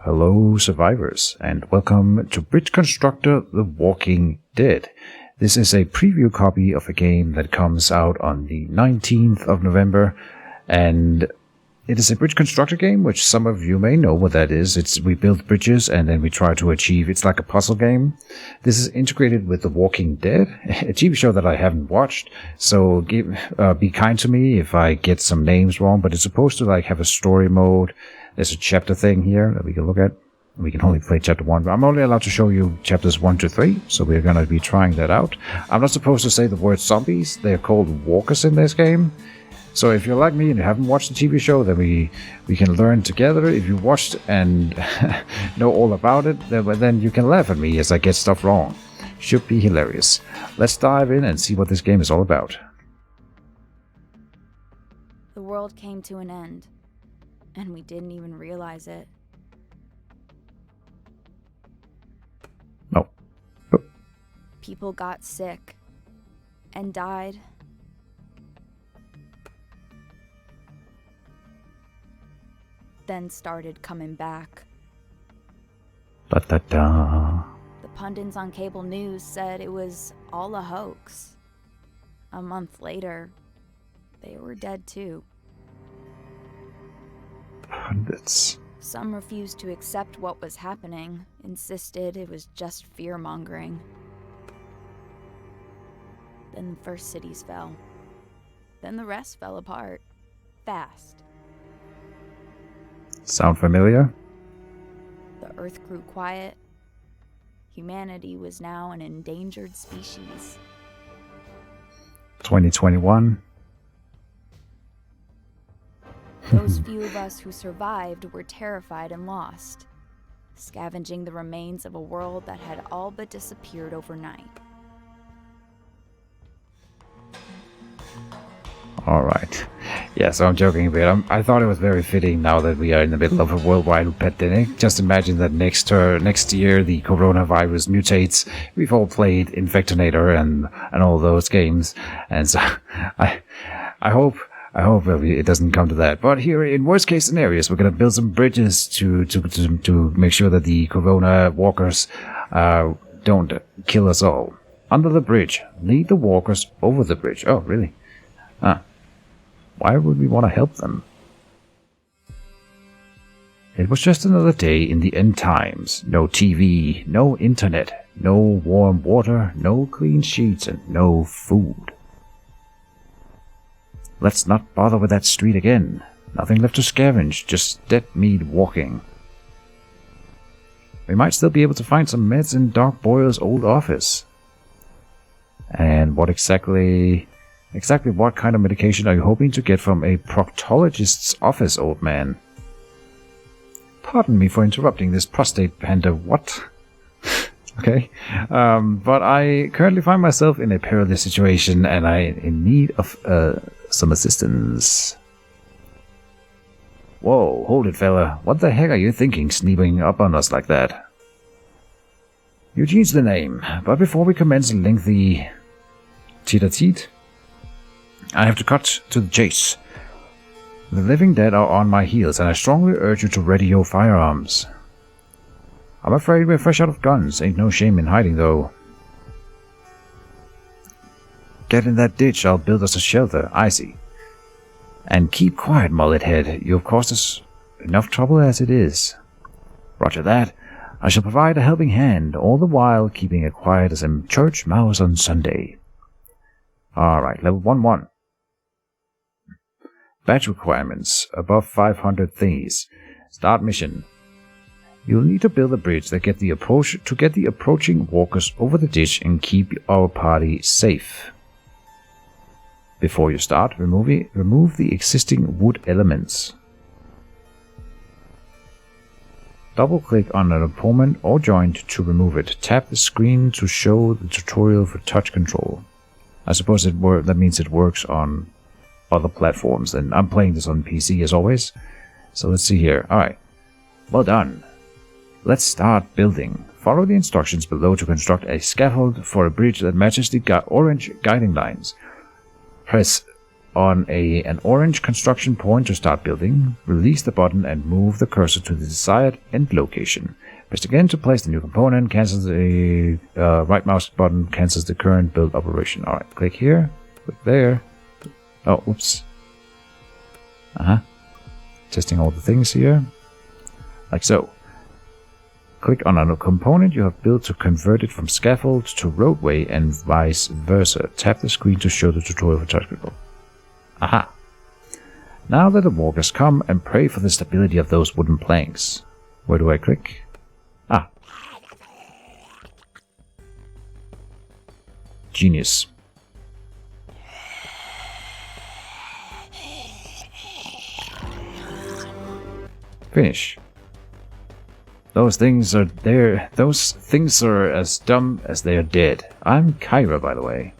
Hello survivors, and welcome to Bridge Constructor The Walking Dead. This is a preview copy of a game that comes out on the 19th of November, and it is a Bridge Constructor game, which some of you may know what that is. We build bridges and then we try to achieve, it's like a puzzle game. This is integrated with The Walking Dead, a TV show that I haven't watched, so be kind to me if I get some names wrong, but it's supposed to like have a story mode. There's a chapter thing here that we can look at. We can only play chapter 1, but I'm only allowed to show you chapters 1 to 3, so we're going to be trying that out. I'm not supposed to say the word zombies. They're called walkers in this game. So if you're like me and you haven't watched the TV show, then we can learn together. If you watched and know all about it, then you can laugh at me as I get stuff wrong. Should be hilarious. Let's dive in and see what this game is all about. The world came to an end. And we didn't even realize it. No. Oh. People got sick and died. Then started coming back. Da da da. The pundits on cable news said it was all a hoax. A month later, they were dead too. Pundits. Some refused to accept what was happening, insisted it was just fear-mongering. Then the first cities fell. Then the rest fell apart. Fast. Sound familiar? The earth grew quiet. Humanity was now an endangered species. 2021. Those few of us who survived were terrified and lost, scavenging the remains of a world that had all but disappeared overnight. Alright. Yeah, so I'm joking a bit. I thought it was very fitting now that we are in the middle of a worldwide pandemic. Just imagine that next year the coronavirus mutates. We've all played Infectonator and all those games. And so I hope it doesn't come to that. But here, in worst case scenarios, we're going to build some bridges to make sure that the corona walkers don't kill us all. Under the bridge. Lead the walkers over the bridge. Oh, really? Why would we want to help them? It was just another day in the end times. No TV, no internet, no warm water, no clean sheets, and no food. Let's not bother with that street again. Nothing left to scavenge, just dead meat walking. We might still be able to find some meds in Doc Boyle's old office. And what exactly what kind of medication are you hoping to get from a proctologist's office, old man? Pardon me for interrupting this prostate panda, what? Okay, but I currently find myself in a perilous situation and I'm in need of some assistance. Whoa, hold it, fella. What the heck are you thinking, sneaking up on us like that? Eugene's the name, but before we commence a lengthy tete-a-tete, I have to cut to the chase. The living dead are on my heels, and I strongly urge you to ready your firearms. I'm afraid we're fresh out of guns. Ain't no shame in hiding, though. Get in that ditch. I'll build us a shelter. I see. And keep quiet, mullet head. You have caused us enough trouble as it is. Roger that. I shall provide a helping hand, all the while keeping it quiet as a church mouse on Sunday. Alright, level 1-1. Badge requirements. Above 500 thingies. Start mission. You'll need to build a bridge that get the approaching walkers over the ditch and keep our party safe. Before you start, remove the existing wood elements. Double-click on an opponent or joint to remove it. Tap the screen to show the tutorial for touch control. I suppose that means it works on other platforms, and I'm playing this on PC as always. So let's see here. Alright. Well done. Let's start building. Follow the instructions below to construct a scaffold for a bridge that matches the orange guiding lines. Press on an orange construction point to start building. Release the button and move the cursor to the desired end location. Press again to place the new component. Cancel the right mouse button. Cancels the current build operation. Alright, click here. Click there. Oh, oops. Testing all the things here. Like so. Click on a component you have built to convert it from scaffold to roadway and vice versa. Tap the screen to show the tutorial for touch control. Aha! Now let the walkers come and pray for the stability of those wooden planks. Where do I click? Ah. Genius. Finish. Those things are there. Those things are as dumb as they are dead. I'm Kyra, by the way.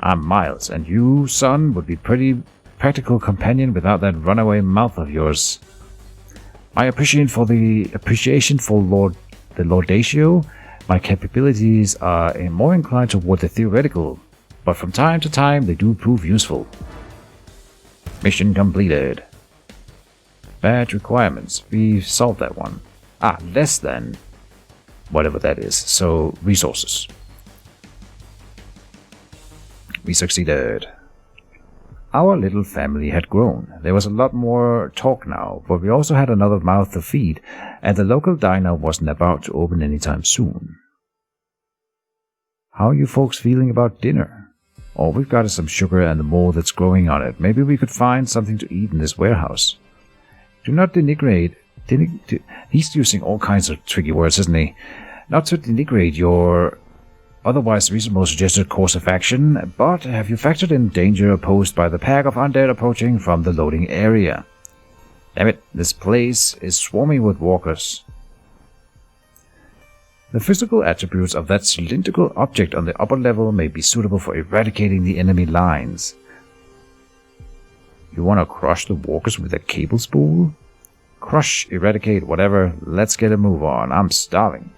I'm Miles, and you, son, would be pretty practical companion without that runaway mouth of yours. My appreciation for the Laudatio, my capabilities are more inclined toward the theoretical, but from time to time they do prove useful. Mission completed. Badge requirements. We've solved that one. Ah, less than whatever that is. So, resources. We succeeded. Our little family had grown. There was a lot more talk now, but we also had another mouth to feed, and the local diner wasn't about to open anytime soon. How are you folks feeling about dinner? All we've got is some sugar and the mold that's growing on it. Maybe we could find something to eat in this warehouse. Do not denigrate. He's using all kinds of tricky words, isn't he? Not to denigrate your otherwise reasonable suggested course of action, but have you factored in danger posed by the pack of undead approaching from the loading area? Damn it, this place is swarming with walkers. The physical attributes of that cylindrical object on the upper level may be suitable for eradicating the enemy lines. You want to crush the walkers with a cable spool? Crush, eradicate, whatever. Let's get a move on. I'm starving.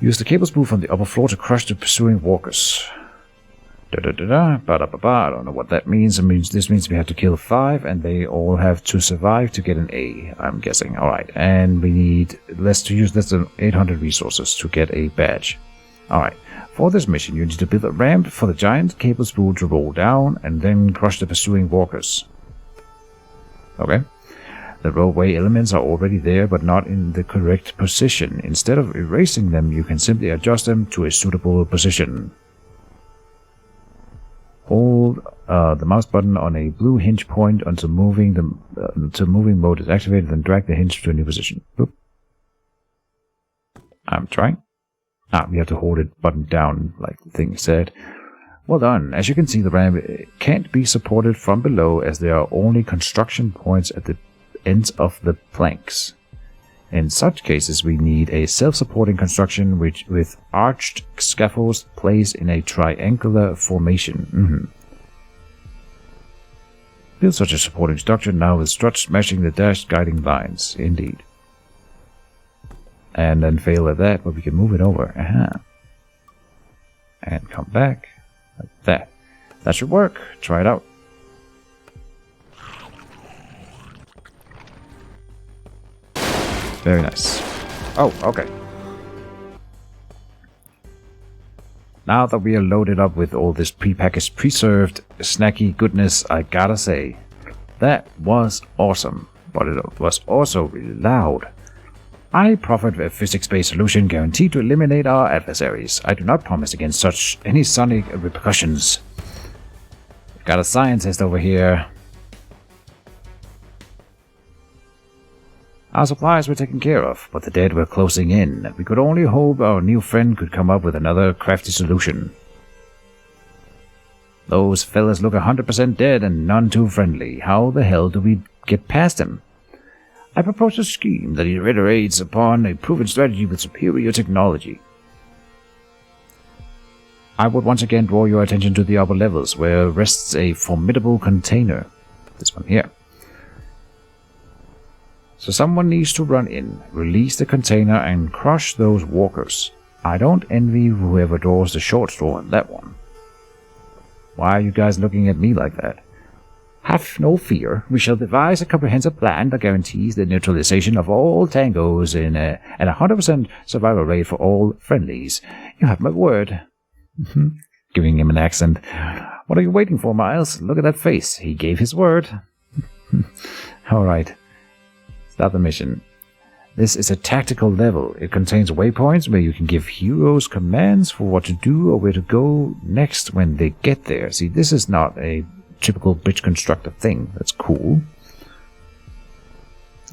Use the cable spool from the upper floor to crush the pursuing walkers. I don't know what that means. This means we have to kill 5, and they all have to survive to get an A, I'm guessing. Alright, and we need less than 800 resources to get a badge. Alright, for this mission you need to build a ramp for the giant cable spool to roll down, and then crush the pursuing walkers. Okay. The roadway elements are already there, but not in the correct position. Instead of erasing them, you can simply adjust them to a suitable position. Hold the mouse button on a blue hinge point until moving mode is activated, then drag the hinge to a new position. Boop. I'm trying. We have to hold it button down, like the thing said. Well done. As you can see, the ramp can't be supported from below as there are only construction points at the ends of the planks. In such cases, we need a self-supporting construction with arched scaffolds placed in a triangular formation. Build such a supporting structure now with struts matching the dashed guiding lines. Indeed. And then fail at that, but we can move it over. And come back. Like that. That should work. Try it out. Very nice. Oh, okay. Now that we are loaded up with all this prepackaged, preserved, snacky goodness, I gotta say, that was awesome. But it was also really loud. I proffered a physics-based solution guaranteed to eliminate our adversaries. I do not promise against any sonic repercussions. We've got a scientist over here. Our supplies were taken care of, but the dead were closing in. We could only hope our new friend could come up with another crafty solution. Those fellas look 100% dead and none too friendly. How the hell do we get past them? I propose a scheme that reiterates upon a proven strategy with superior technology. I would once again draw your attention to the upper levels, where rests a formidable container. This one here. So someone needs to run in, release the container, and crush those walkers. I don't envy whoever draws the short straw on that one. Why are you guys looking at me like that? Have no fear. We shall devise a comprehensive plan that guarantees the neutralization of all tangos and a 100% survival rate for all friendlies. You have my word. Giving him an accent. What are you waiting for, Miles? Look at that face. He gave his word. Alright. Start the mission. This is a tactical level. It contains waypoints where you can give heroes commands for what to do or where to go next when they get there. See, this is not a typical Bridge Constructor thing. That's cool.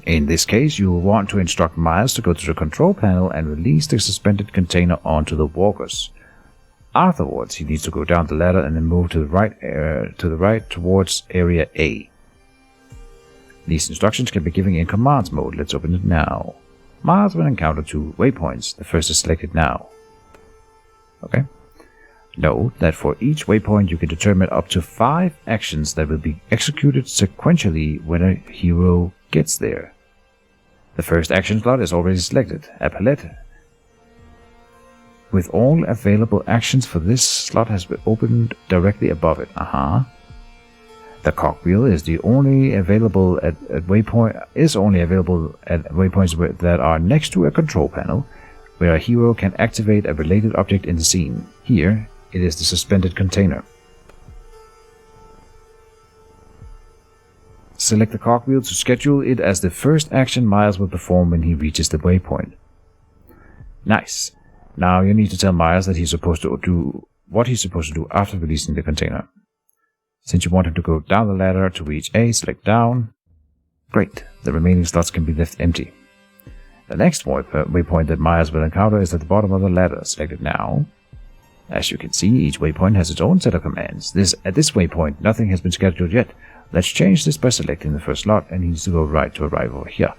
In this case, you will want to instruct Miles to go to the control panel and release the suspended container onto the walkers. Afterwards, he needs to go down the ladder and then move to the right towards Area A. These instructions can be given in commands mode. Let's open it now. Miles will encounter 2 waypoints. The first is selected now. Okay. Note that for each waypoint you can determine up to 5 actions that will be executed sequentially when a hero gets there. The first action slot is already selected, a palette with all available actions for this slot has been opened directly above it. The cogwheel is only available at waypoints that are next to a control panel, where a hero can activate a related object in the scene. Here, it is the suspended container. Select the cogwheel to schedule it as the first action Miles will perform when he reaches the waypoint. Nice. Now you need to tell Miles that he's supposed to do what he's supposed to do after releasing the container. Since you want him to go down the ladder to reach A, select down. Great. The remaining slots can be left empty. The next waypoint that Miles will encounter is at the bottom of the ladder. Select it now. As you can see, each waypoint has its own set of commands. At this waypoint, nothing has been scheduled yet. Let's change this by selecting the first slot, and he needs to go right to arrive over here.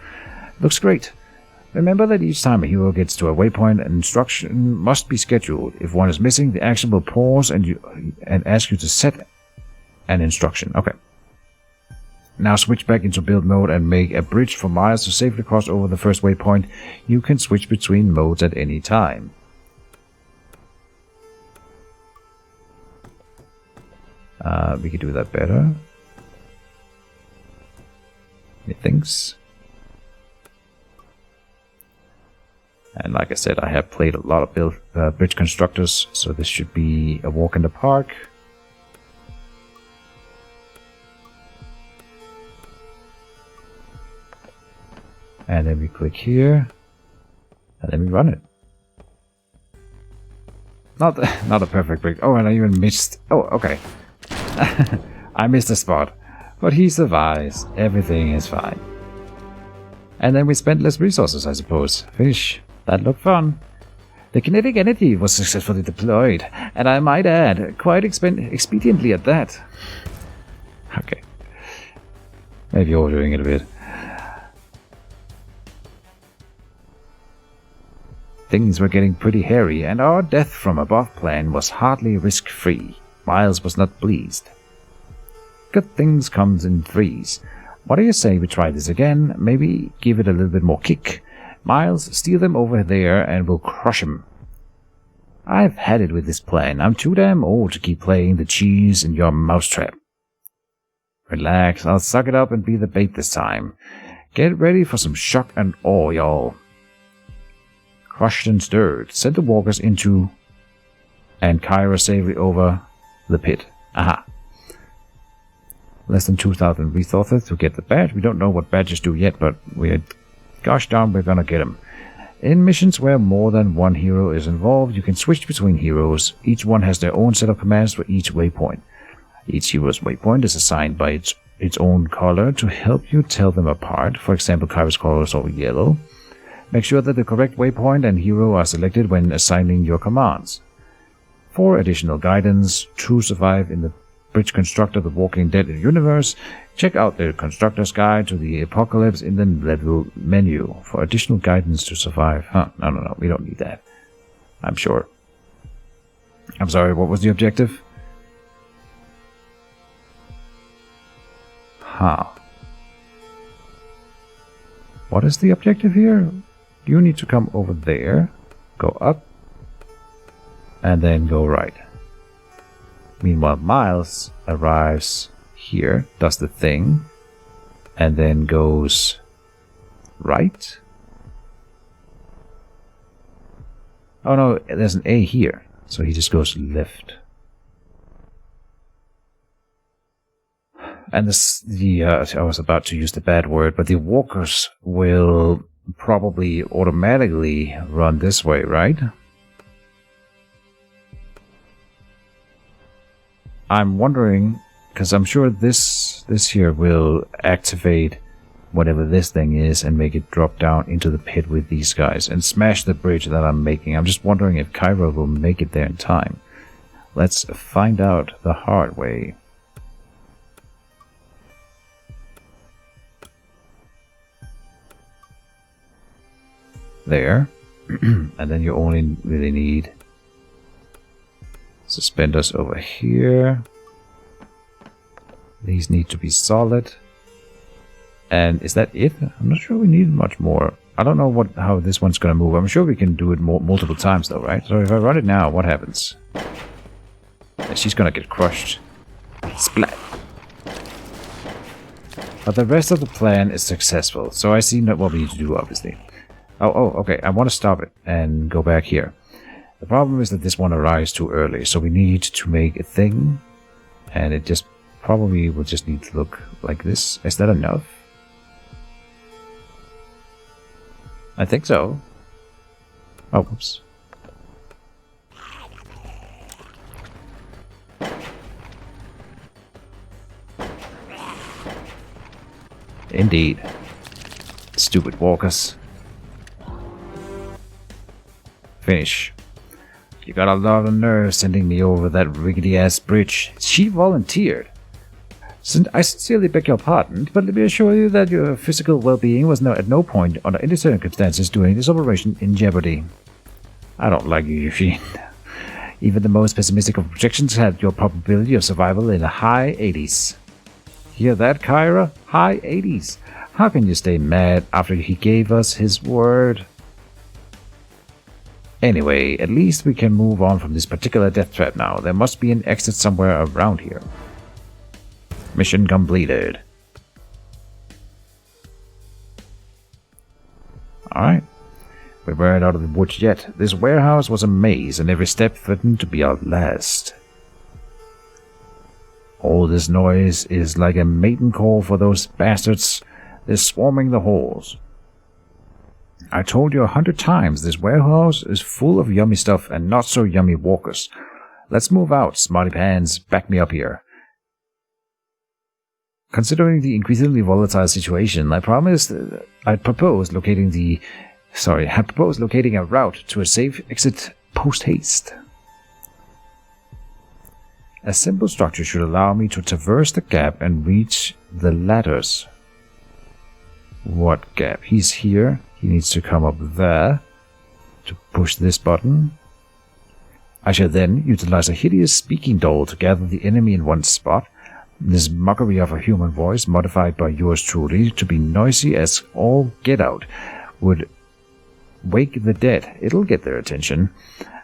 Looks great. Remember that each time a hero gets to a waypoint, an instruction must be scheduled. If one is missing, the action will pause and ask you to set an instruction. Okay. Now switch back into build mode and make a bridge for Miles to safely cross over the first waypoint. You can switch between modes at any time. We could do that better. Methinks. And like I said, I have played a lot of Bridge Constructors, so this should be a walk in the park. And then we click here, and then we run it. Not a perfect break. Oh, and I even missed. Oh, okay. I missed a spot, but he survives. Everything is fine. And then we spent less resources, I suppose. Finish. That looked fun. The kinetic energy was successfully deployed, and I might add, quite expediently at that. Okay. Maybe overdoing it a bit. Things were getting pretty hairy, and our death from above plan was hardly risk-free. Miles was not pleased. Good things comes in threes. What do you say we try this again? Maybe give it a little bit more kick. Miles, steal them over there and we'll crush him. I've had it with this plan. I'm too damn old to keep playing the cheese in your mousetrap. Relax, I'll suck it up and be the bait this time. Get ready for some shock and awe, y'all. Crushed and stirred. Send the walkers into and Kyra safely over the pit. Aha. Less than 2,000 resources to get the badge. We don't know what badges do yet, but gosh darn, we're gonna get them. In missions where more than one hero is involved, you can switch between heroes. Each one has their own set of commands for each waypoint. Each hero's waypoint is assigned by its own color to help you tell them apart. For example, Kyra's color is all yellow. Make sure that the correct waypoint and hero are selected when assigning your commands. For additional guidance to survive in the Bridge Constructor The Walking Dead universe, check out the Constructor's Guide to the Apocalypse in the level menu for additional guidance to survive. No, we don't need that. I'm sure. I'm sorry, what was the objective? What is the objective here? You need to come over there, go up, and then go right. Meanwhile, Miles arrives here, does the thing, and then goes right. Oh no, there's an A here, so he just goes left. And I was about to use the bad word, but the walkers will probably automatically run this way, right? I'm wondering, because I'm sure this here will activate whatever this thing is and make it drop down into the pit with these guys and smash the bridge that I'm making. I'm just wondering if Kyra will make it there in time. Let's find out the hard way. There. And then you only really need suspenders over here. These need to be solid. And is that it? I'm not sure we need much more. I don't know how this one's gonna move. I'm sure we can do it multiple times though, right? So if I run it now, what happens? Yeah, she's gonna get crushed. Splat! But the rest of the plan is successful, so I see what we need to do, obviously. Oh, okay, I want to stop it and go back here. The problem is that this one arrives too early, so we need to make a thing, and it just probably will just need to look like this. Is that enough? I think so. Oh, whoops. Indeed. Stupid walkers. Finish. You got a lot of nerve sending me over that rickety-ass bridge. She volunteered. I sincerely beg your pardon, but let me assure you that your physical well-being was at no point under any circumstances during this operation in jeopardy. I don't like you, Eugene. Even the most pessimistic of projections had your probability of survival in the high 80s. Hear that, Kyra? High 80s. How can you stay mad after he gave us his word? Anyway, at least we can move on from this particular death trap now. There must be an exit somewhere around here. Mission completed. Alright. We weren't out of the woods yet. This warehouse was a maze, and every step threatened to be our last. All this noise is like a mating call for those bastards. They're swarming the halls. I told you 100 times this warehouse is full of yummy stuff and not so yummy walkers. Let's move out, smarty pants. Back me up here. Considering the increasingly volatile situation, I proposed locating a route to a safe exit post-haste. A simple structure should allow me to traverse the gap and reach the ladders. What gap? He's here. He needs to come up there to push this button. I shall then utilize a hideous speaking doll to gather the enemy in one spot. This mockery of a human voice, modified by yours truly to be noisy as all get out, would wake the dead. It'll get their attention.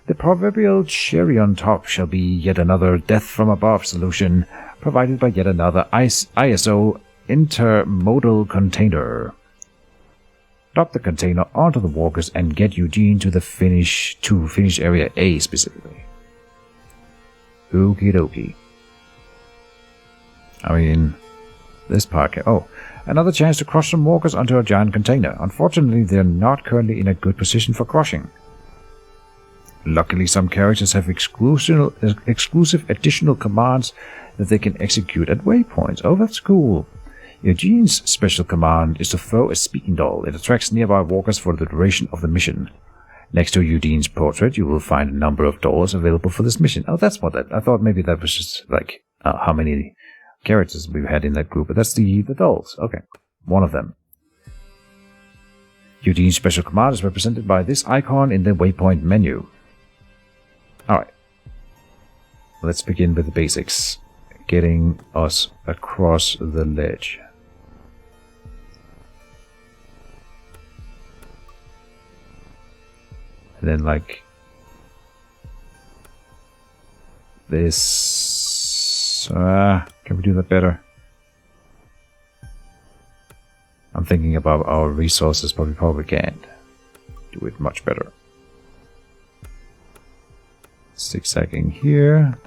The proverbial cherry on top shall be yet another death from above solution, provided by yet another ISO intermodal container. Drop the container onto the walkers and get Eugene to finish area A specifically. Okie dokie. I mean, this part another chance to crush some walkers onto a giant container. Unfortunately, they're not currently in a good position for crushing. Luckily, some characters have exclusive additional commands that they can execute at waypoints. Oh, that's cool. Eugene's special command is to throw a speaking doll. It attracts nearby walkers for the duration of the mission. Next to Eugene's portrait, you will find a number of dolls available for this mission. Oh, that's what I thought maybe that was just like how many characters we've had in that group, but that's the dolls. Okay, one of them. Eugene's special command is represented by this icon in the waypoint menu. Alright. Let's begin with the basics. Getting us across the ledge. And then like this. this. Can we do that better? I'm thinking about our resources, but we probably can't do it much better. Zigzagging here.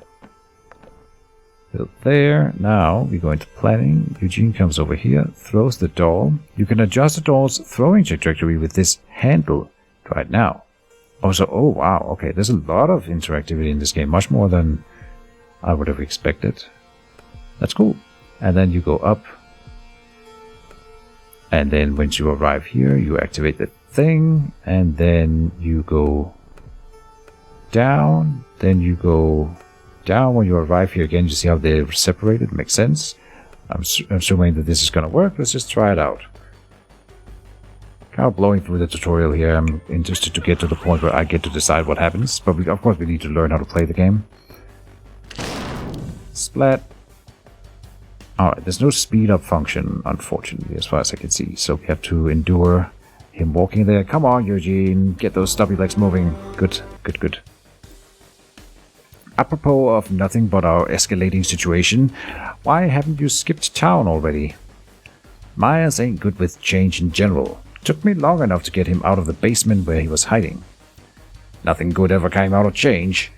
Build there. Now we go into planning. Eugene comes over here, throws the doll. You can adjust the doll's throwing trajectory with this handle. Try it now. Also, oh wow, okay, there's a lot of interactivity in this game, much more than I would have expected. That's cool. And then you go up. And then once you arrive here, you activate the thing. And then you go down. Then you go down. When you arrive here again, you see how they're separated. Makes sense. I'm assuming that this is going to work. Let's just try it out. Kind of blowing through the tutorial here. I'm interested to get to the point where I get to decide what happens. But of course we need to learn how to play the game. Splat. Alright, there's no speed up function, unfortunately, as far as I can see. So we have to endure him walking there. Come on, Eugene. Get those stubby legs moving. Good, good, good. Apropos of nothing but our escalating situation, why haven't you skipped town already? Myers ain't good with change in general. Took me long enough to get him out of the basement where he was hiding. Nothing good ever came out of change.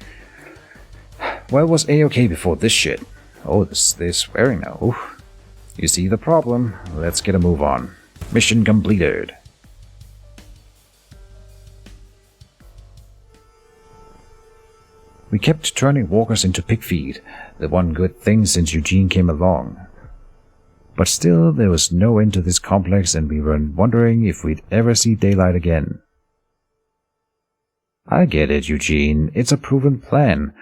Well, was A-okay before this shit. Oh, they're swearing now. Oof. You see the problem. Let's get a move on. Mission completed. We kept turning walkers into pig feed, the one good thing since Eugene came along. But still, there was no end to this complex, and we were wondering if we'd ever see daylight again. I get it, Eugene. It's a proven plan.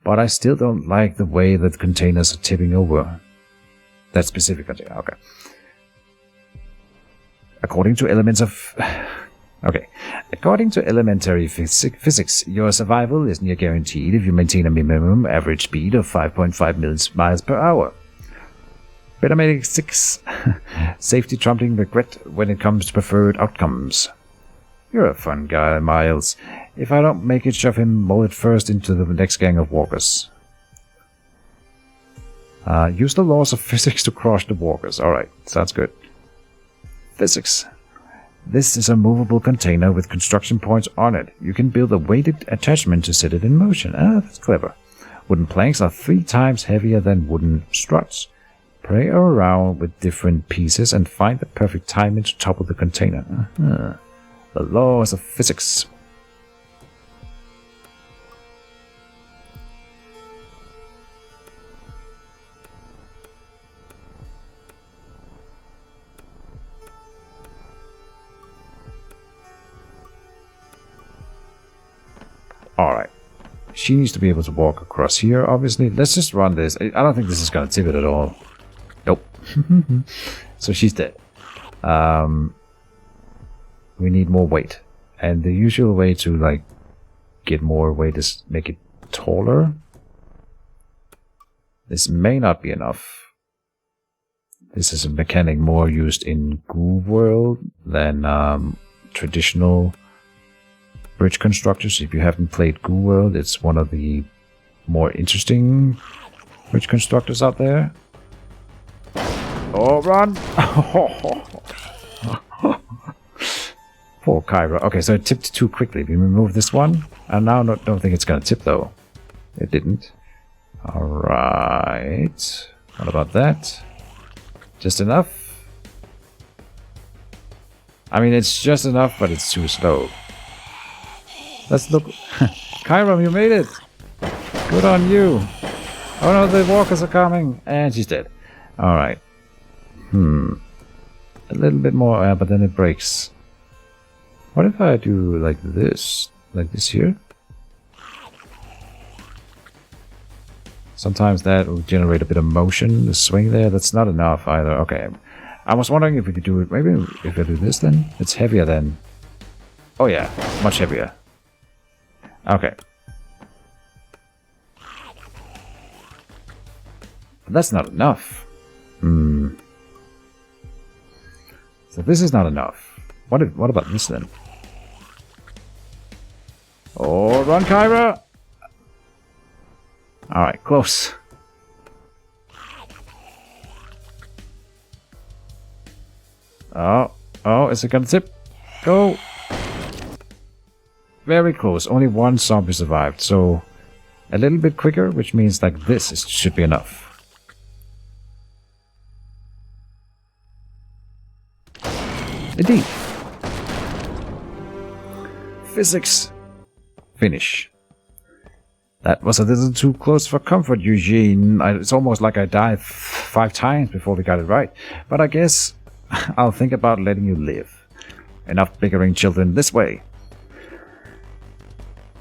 But I still don't like the way that the containers are tipping over. That specific container, okay. According to elementary physics, your survival is near guaranteed if you maintain a minimum average speed of 5.5 miles per hour. Better make 6. Safety trumping regret when it comes to preferred outcomes. You're a fun guy, Miles. If I don't make it, shove him bullet first into the next gang of walkers. Use the laws of physics to crush the walkers. Alright, sounds good. Physics. This is a movable container with construction points on it. You can build a weighted attachment to set it in motion. That's clever. Wooden planks are 3 times heavier than wooden struts. Play around with different pieces and find the perfect timing to topple the container. The laws of physics. Alright. She needs to be able to walk across here, obviously. Let's just run this. I don't think this is going to tip it at all. Nope. So she's dead. We need more weight. And the usual way to, like, get more weight is make it taller. This may not be enough. This is a mechanic more used in Goo World than traditional Bridge Constructors. If you haven't played Goo World, it's one of the more interesting Bridge Constructors out there. Oh, run! Poor Kyra. Okay, so it tipped too quickly. We remove this one. And now don't think it's going to tip, though. It didn't. Alright. What about that? Just enough? I mean, it's just enough, but it's too slow. Let's look. Kyra, you made it! Good on you! Oh no, the walkers are coming! And she's dead. Alright. A little bit more, but then it breaks. What if I do like this? Like this here? Sometimes that will generate a bit of motion. The swing there, that's not enough either. Okay. I was wondering if we could do it. Maybe if I do this then? It's heavier then. Oh yeah, much heavier. Okay. But that's not enough. So this is not enough. What about this then? Oh, run, Kyra! Alright, close. Oh, is it gonna tip? Go! Very close. Only one zombie survived, so a little bit quicker, which means like should be enough. Indeed. Physics. Finish. That was a little too close for comfort, Eugene. It's almost like I died 5 times before we got it right. But I guess I'll think about letting you live. Enough bickering, children, this way.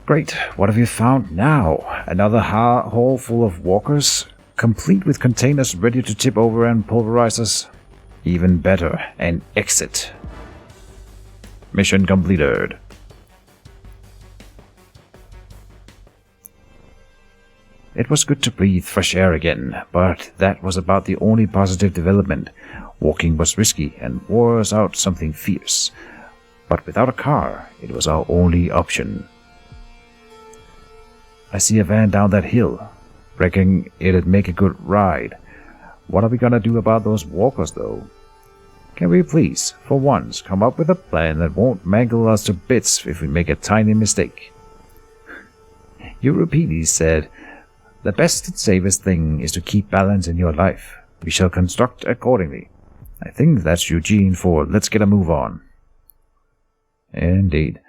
Great. What have you found now? Another hall full of walkers? Complete with containers ready to tip over and pulverize us? Even better, an exit. Mission completed. It was good to breathe fresh air again, but that was about the only positive development. Walking was risky and wore us out something fierce. But without a car, it was our only option. I see a van down that hill. Reckon it'd make a good ride. What are we gonna do about those walkers, though? Can we please, for once, come up with a plan that won't mangle us to bits if we make a tiny mistake? Euripides said, "The best and safest thing is to keep balance in your life. We shall construct accordingly." I think that's Eugene for "let's get a move on." Indeed.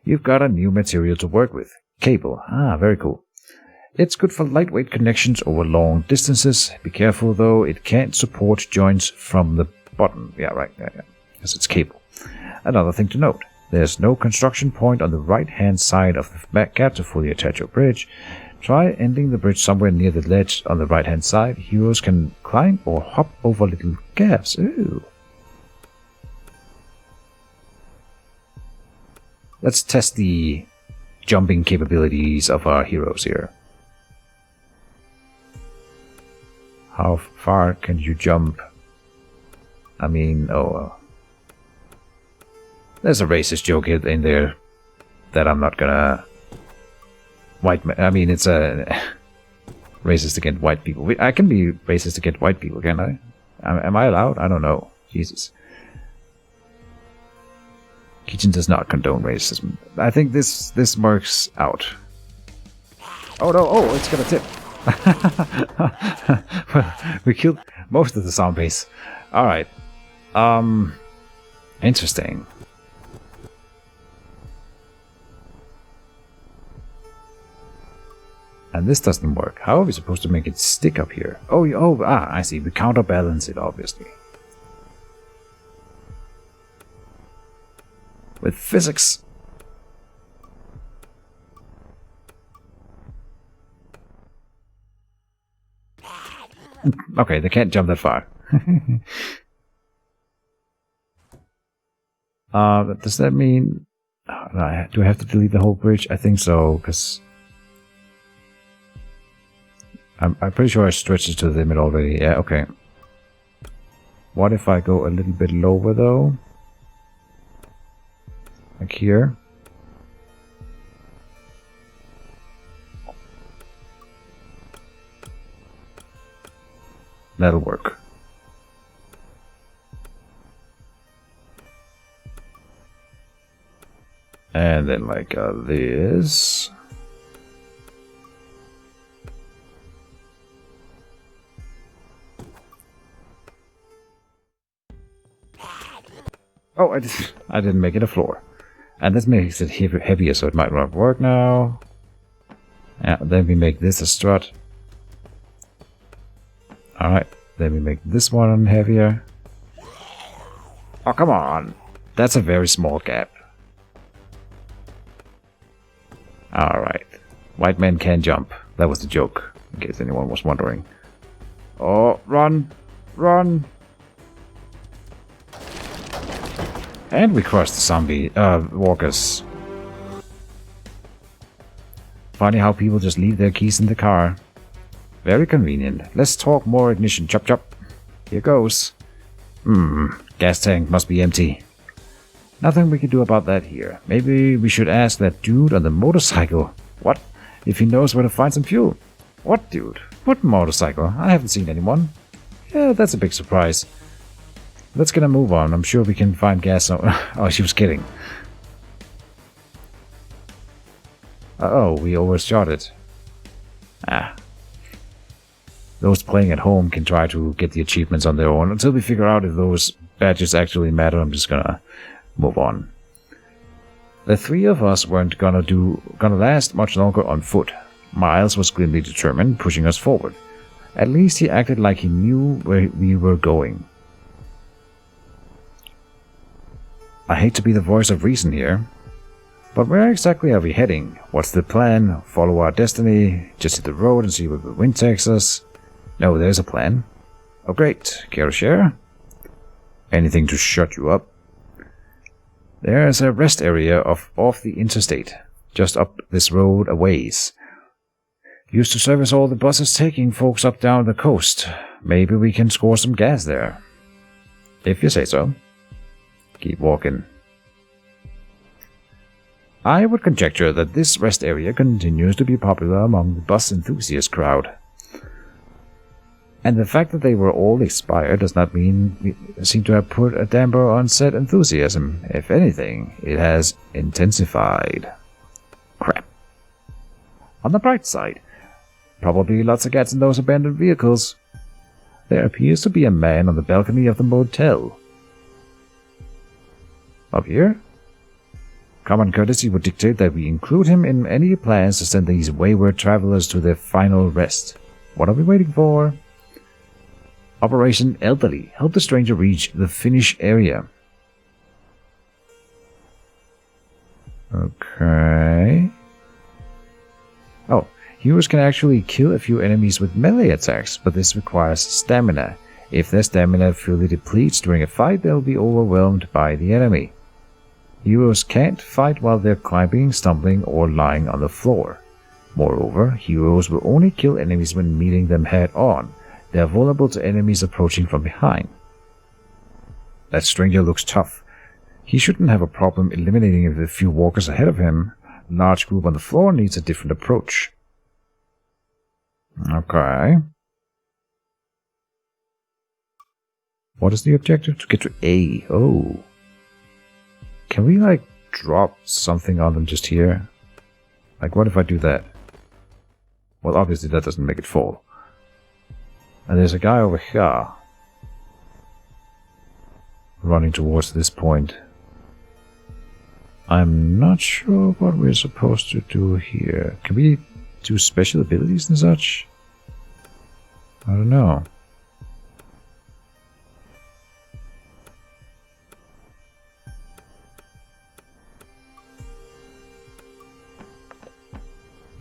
You've got a new material to work with. Cable. Very cool. It's good for lightweight connections over long distances. Be careful though, it can't support joints from the bottom. Yeah, right. Yeah. Because it's cable. Another thing to note. There's no construction point on the right-hand side of the back gap to fully attach your bridge. Try ending the bridge somewhere near the ledge on the right-hand side. Heroes can climb or hop over little gaps. Ooh. Let's test the jumping capabilities of our heroes here. How far can you jump? I mean, there's a racist joke in there that I'm not gonna... it's a racist against white people. I can be racist against white people, can't I? Am I allowed? I don't know. Jesus. Keejchen does not condone racism. I think this works out. Oh no! Oh, it's gonna tip. We killed most of the zombies. All right. Interesting. And this doesn't work. How are we supposed to make it stick up here? I see. We counterbalance it, obviously. With physics. Okay, they can't jump that far. Does that mean... do I have to delete the whole bridge? I think so, because... I'm pretty sure I stretched it to the limit already. Yeah, okay. What if I go a little bit lower, though? Like here? That'll work. And then like this. Oh, I didn't make it a floor. And this makes it heavier, so it might not work now. Yeah, then we make this a strut. Alright, then we make this one heavier. Oh, come on! That's a very small gap. Alright. White men can jump. That was the joke, in case anyone was wondering. Oh, run! Run! And we crushed the zombie walkers. Funny how people just leave their keys in the car. Very convenient. Let's talk more ignition. Chop chop. Here goes. Gas tank must be empty. Nothing we can do about that here. Maybe we should ask that dude on the motorcycle. What? If he knows where to find some fuel. What dude? What motorcycle? I haven't seen anyone. Yeah, that's a big surprise. Let's get a move on. I'm sure we can find gas. Oh, she was kidding. Uh-oh, we overshot it. Those playing at home can try to get the achievements on their own. Until we figure out if those badges actually matter, I'm just gonna move on. The three of us weren't gonna last much longer on foot. Miles was grimly determined, pushing us forward. At least he acted like he knew where we were going. I hate to be the voice of reason here, but where exactly are we heading? What's the plan? Follow our destiny? Just hit the road and see where the wind takes us? No, there's a plan. Oh great, care to share? Anything to shut you up? There's a rest area off the interstate, just up this road a ways. Used to service all the buses taking folks up down the coast. Maybe we can score some gas there. If you say so. Keep walking. I would conjecture that this rest area continues to be popular among the bus enthusiast crowd. And the fact that they were all expired does not mean we seem to have put a damper on said enthusiasm. If anything, it has intensified. Crap. On the bright side, probably lots of cats in those abandoned vehicles. There appears to be a man on the balcony of the motel. Up here? Common courtesy would dictate that we include him in any plans to send these wayward travelers to their final rest. What are we waiting for? Operation Elderly. Help the stranger reach the finish area. Okay. Oh, heroes can actually kill a few enemies with melee attacks, but this requires stamina. If their stamina fully depletes during a fight, they'll be overwhelmed by the enemy. Heroes can't fight while they're climbing, stumbling, or lying on the floor. Moreover, heroes will only kill enemies when meeting them head-on. They are vulnerable to enemies approaching from behind. That stranger looks tough. He shouldn't have a problem eliminating the few walkers ahead of him. A large group on the floor needs a different approach. Okay. What is the objective? To get to A. Oh. Can we, like, drop something on them just here? Like, what if I do that? Well, obviously that doesn't make it fall. And there's a guy over here. Running towards this point. I'm not sure what we're supposed to do here. Can we do special abilities and such? I don't know.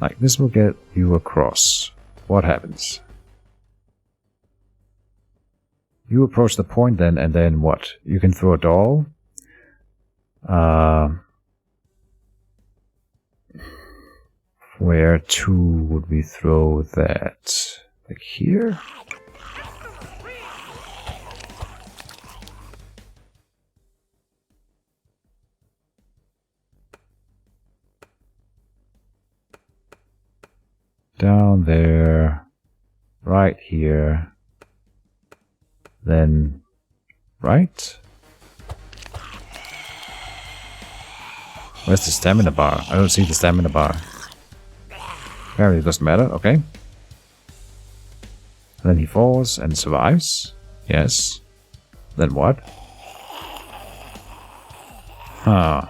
Like, this will get you across. What happens? You approach the point then, and then what? You can throw a doll. Where to would we throw that? Like here? Down there. Right here. Then, right? Where's the stamina bar? I don't see the stamina bar. Apparently it doesn't matter, okay. Then he falls and survives. Yes. Then what? Huh.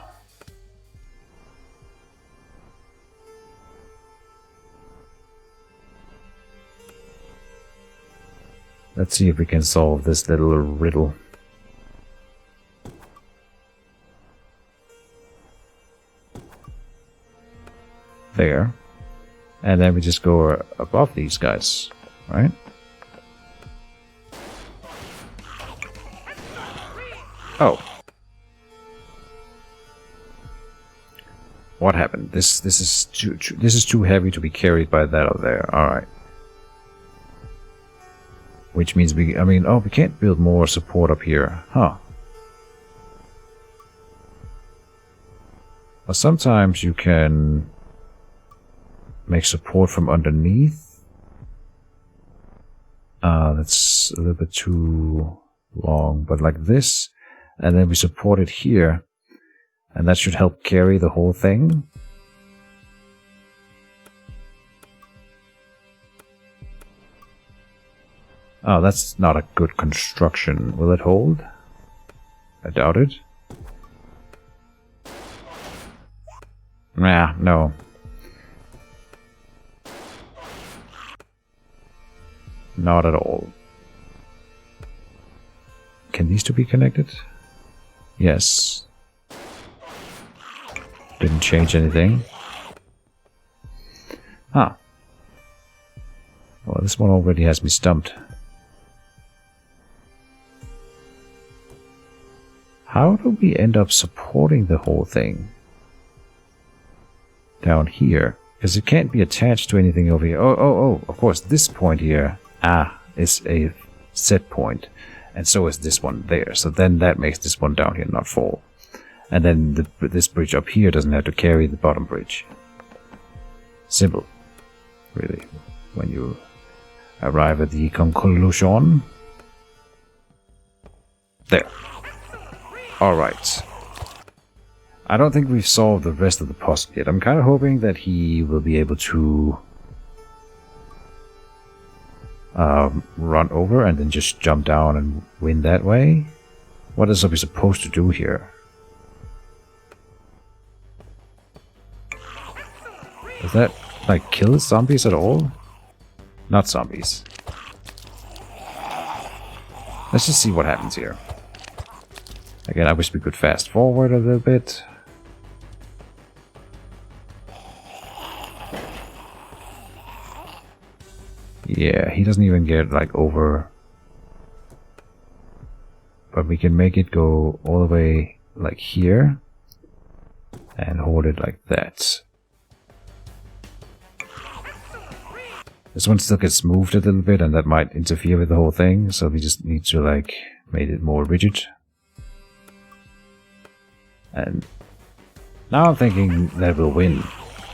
Let's see if we can solve this little riddle. There. And then we just go above these guys, right? Oh. What happened? This is too heavy to be carried by that up there. All right. Which means we can't build more support up here, huh? Well, sometimes you can make support from underneath. That's a little bit too long, but like this, and then we support it here, and that should help carry the whole thing. Oh, that's not a good construction. Will it hold? I doubt it. Nah, no. Not at all. Can these two be connected? Yes. Didn't change anything. Huh. Well, this one already has me stumped. How do we end up supporting the whole thing? Down here. Because it can't be attached to anything over here. Oh, of course, this point here, is a set point. And so is this one there. So then that makes this one down here not fall. And then this bridge up here doesn't have to carry the bottom bridge. Simple. Really. When you arrive at the conclusion. There. Alright. I don't think we've solved the rest of the puzzle yet. I'm kind of hoping that he will be able to run over and then just jump down and win that way. What is he supposed to do here? Does that, like, kill zombies at all? Not zombies. Let's just see what happens here. Again, I wish we could fast forward a little bit. Yeah, he doesn't even get, like, over. But we can make it go all the way, like, here. And hold it like that. This one still gets moved a little bit, and that might interfere with the whole thing. So we just need to, like, make it more rigid. And now I'm thinking that we'll win,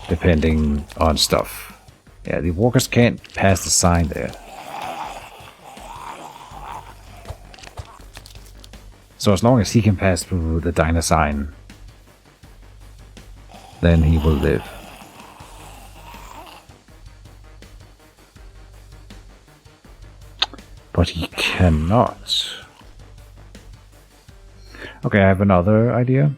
depending on stuff. Yeah, the walkers can't pass the sign there. So as long as he can pass through the diner sign, then he will live. But he cannot. Okay, I have another idea.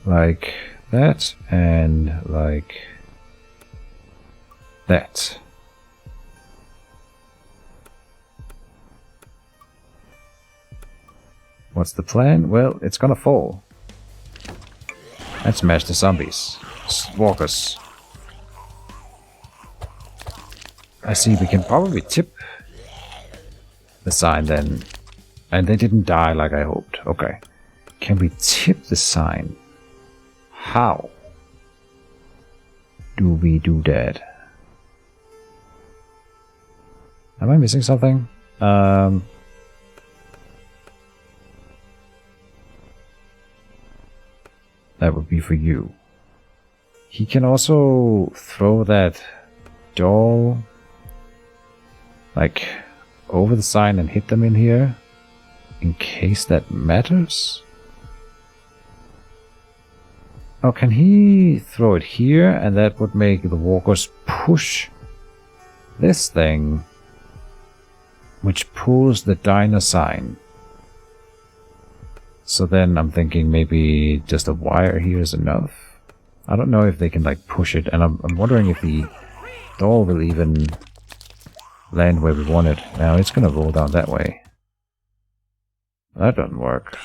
Like that, and like that. What's the plan? Well, it's gonna fall. And smash the zombies. Walkers. I see, we can probably tip the sign then. And they didn't die like I hoped. Okay. Can we tip the sign? How do we do that? Am I missing something? That would be for you. He can also throw that doll like over the sign and hit them in here in case that matters. Oh, can he throw it here, and that would make the walkers push this thing, which pulls the diner sign. So then I'm thinking maybe just a wire here is enough. I don't know if they can like push it, and I'm wondering if the doll will even land where we want it. Now it's gonna roll down that way. That doesn't work.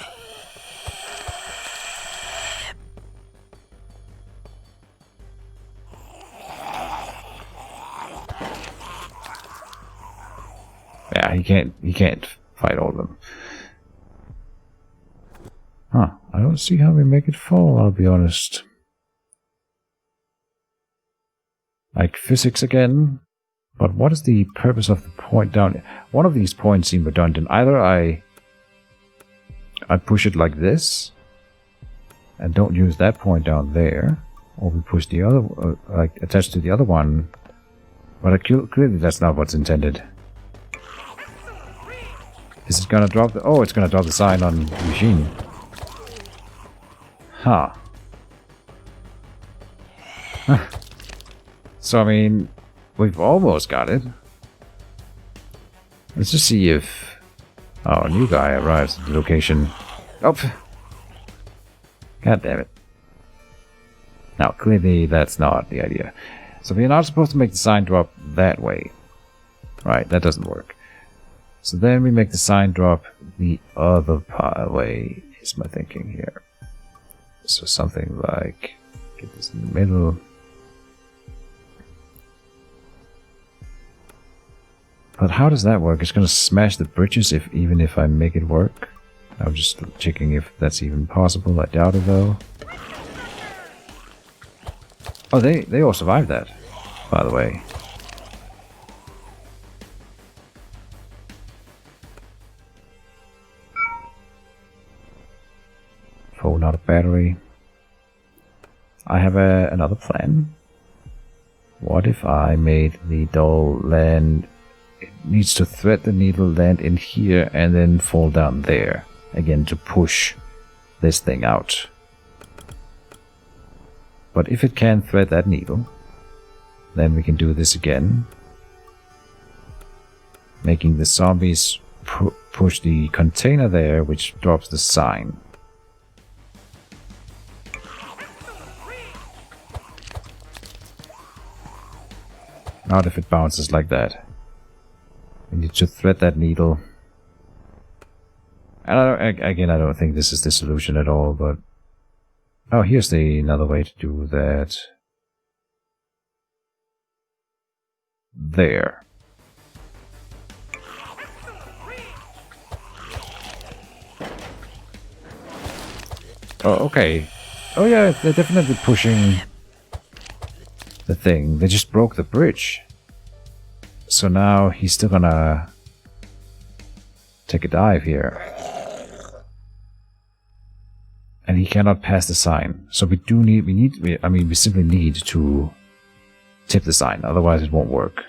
Yeah, he can't fight all of them. Huh, I don't see how we make it fall, I'll be honest. Like physics again? But what is the purpose of the point down here? One of these points seem redundant. Either I push it like this, And don't use that point down there. Or we push the other, like, attached to the other one. But clearly that's not what's intended. Is it gonna drop the... Oh, it's gonna drop the sign on Keejchen. Huh. So, I mean, we've almost got it. Let's just see if... Oh, a new guy arrives at the location. Oh! God damn it. Now, clearly that's not the idea. So we're not supposed to make the sign drop that way. Right, that doesn't work. So then we make the sign drop the other way, is my thinking here. So something like... Get this in the middle. But how does that work? It's gonna smash the bridges even if I make it work. I'm just checking if that's even possible. I doubt it though. Oh, they all survived that, by the way. Phone out of battery. I have another plan. What if I made the doll land... It needs to thread the needle, land in here, and then fall down there. Again, to push this thing out. But if it can thread that needle, then we can do this again. Making the zombies push the container there, which drops the sign. Not if it bounces like that. We need to thread that needle. And I don't think this is the solution at all, but... Oh, here's another way to do that. There. Oh, okay. Oh yeah, they're definitely pushing the thing. They just broke the bridge. So now he's still gonna take a dive here. And he cannot pass the sign. So we simply need to tip the sign, otherwise it won't work.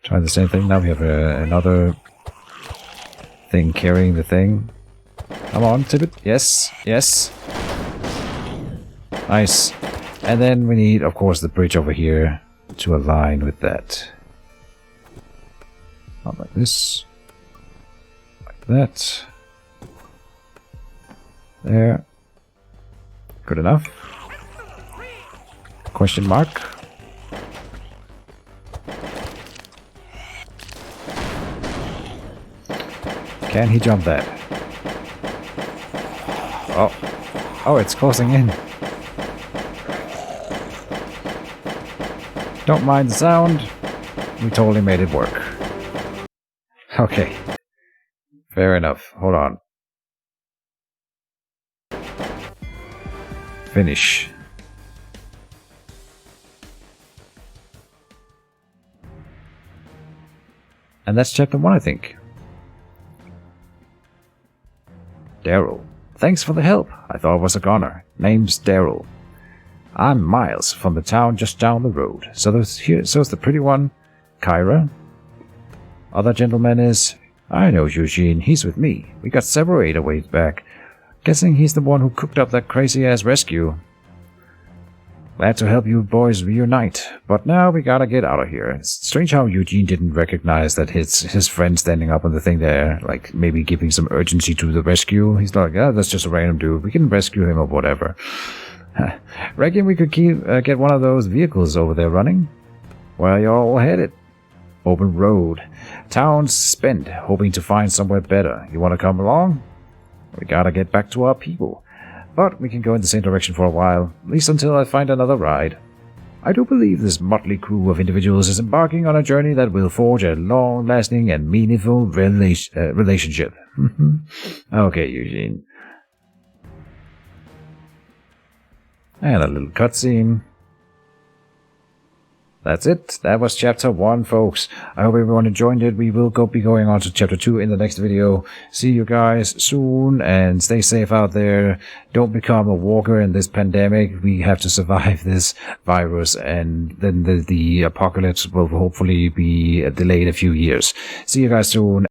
Try the same thing. Now we have another thing carrying the thing. Come on, tip it. Yes, yes. Nice. And then we need, of course, the bridge over here to align with that. Not like this. Like that. There. Good enough. Question mark. Can he jump that? Oh. Oh, it's closing in. Don't mind the sound. We totally made it work. Okay. Fair enough. Hold on. Finish. And that's chapter 1, I think. Daryl. Thanks for the help. I thought it was a goner. Name's Daryl. I'm Miles from the town just down the road. So's the pretty one, Kyra. Other gentleman is... I know Keejchen. He's with me. We got separated a ways back. Guessing he's the one who cooked up that crazy-ass rescue. Glad to help you boys reunite, but now we gotta get out of here. It's strange how Keejchen didn't recognize that his friend standing up on the thing there, like maybe giving some urgency to the rescue. He's like, ah, that's just a random dude. We can rescue him or whatever. Reckon we could get one of those vehicles over there running? Where y'all all headed? Open road. Town's spent, hoping to find somewhere better. You wanna come along? We gotta get back to our people. But we can go in the same direction for a while, at least until I find another ride. I do believe this motley crew of individuals is embarking on a journey that will forge a long-lasting and meaningful relationship. Okay, Keejchen. And a little cutscene. that's it. That was chapter 1, folks. I hope everyone enjoyed it. We will be going on to chapter 2 in the next video. See you guys soon, and stay safe out there. Don't become a walker in this pandemic. We have to survive this virus, and then the apocalypse will hopefully be delayed a few years. See you guys soon.